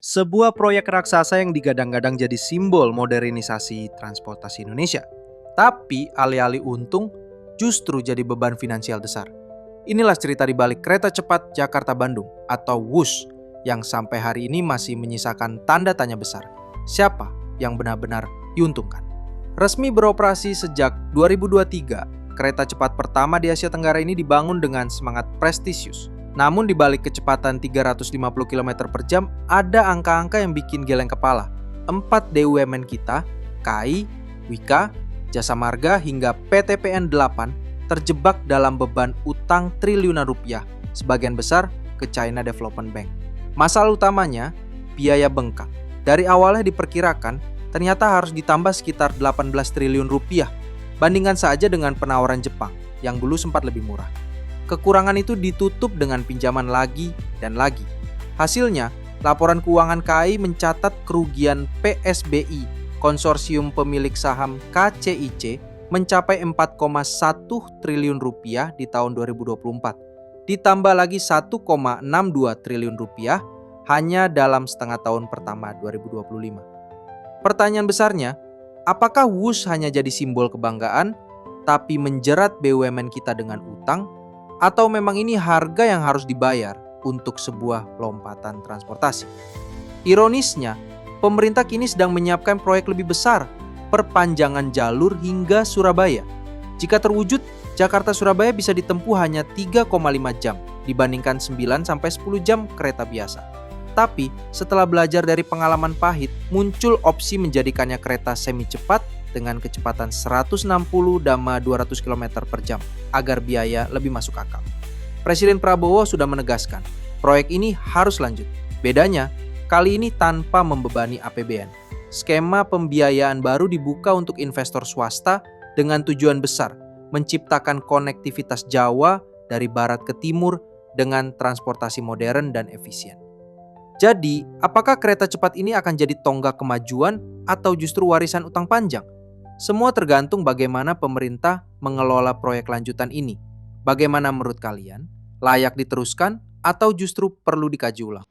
Sebuah proyek raksasa yang digadang-gadang jadi simbol modernisasi transportasi Indonesia. Tapi alih-alih untung, justru jadi beban finansial besar. Inilah cerita di balik kereta cepat Jakarta-Bandung atau WUS yang sampai hari ini masih menyisakan tanda tanya besar. Siapa yang benar-benar diuntungkan? Resmi beroperasi sejak 2023, kereta cepat pertama di Asia Tenggara ini dibangun dengan semangat prestisius. Namun di balik kecepatan 350 km per jam, ada angka-angka yang bikin geleng kepala. 4 BUMN kita, KAI, Wika, Jasa Marga hingga PTPN 8 terjebak dalam beban utang triliunan rupiah, sebagian besar ke China Development Bank. Masalah utamanya, biaya bengkak. Dari awalnya diperkirakan, ternyata harus ditambah sekitar 18 triliun rupiah. Bandingkan saja dengan penawaran Jepang, yang dulu sempat lebih murah. Kekurangan itu ditutup dengan pinjaman lagi dan lagi. Hasilnya, laporan keuangan KAI mencatat kerugian PSBI, konsorsium pemilik saham KCIC, mencapai 4,1 triliun rupiah di tahun 2024. Ditambah lagi 1,62 triliun rupiah hanya dalam setengah tahun pertama 2025. Pertanyaan besarnya, apakah WUS hanya jadi simbol kebanggaan, tapi menjerat BUMN kita dengan utang? Atau memang ini harga yang harus dibayar untuk sebuah lompatan transportasi? Ironisnya, pemerintah kini sedang menyiapkan proyek lebih besar, perpanjangan jalur hingga Surabaya. Jika terwujud, Jakarta-Surabaya bisa ditempuh hanya 3,5 jam dibandingkan 9-10 jam kereta biasa. Tapi setelah belajar dari pengalaman pahit, muncul opsi menjadikannya kereta semi cepat dengan kecepatan 160-200 km per jam agar biaya lebih masuk akal. Presiden Prabowo sudah menegaskan, proyek ini harus lanjut. Bedanya, kali ini tanpa membebani APBN. Skema pembiayaan baru dibuka untuk investor swasta dengan tujuan besar, menciptakan konektivitas Jawa dari barat ke timur dengan transportasi modern dan efisien. Jadi, apakah kereta cepat ini akan jadi tonggak kemajuan atau justru warisan utang panjang? Semua tergantung bagaimana pemerintah mengelola proyek lanjutan ini. Bagaimana menurut kalian? Layak diteruskan atau justru perlu dikaji ulang?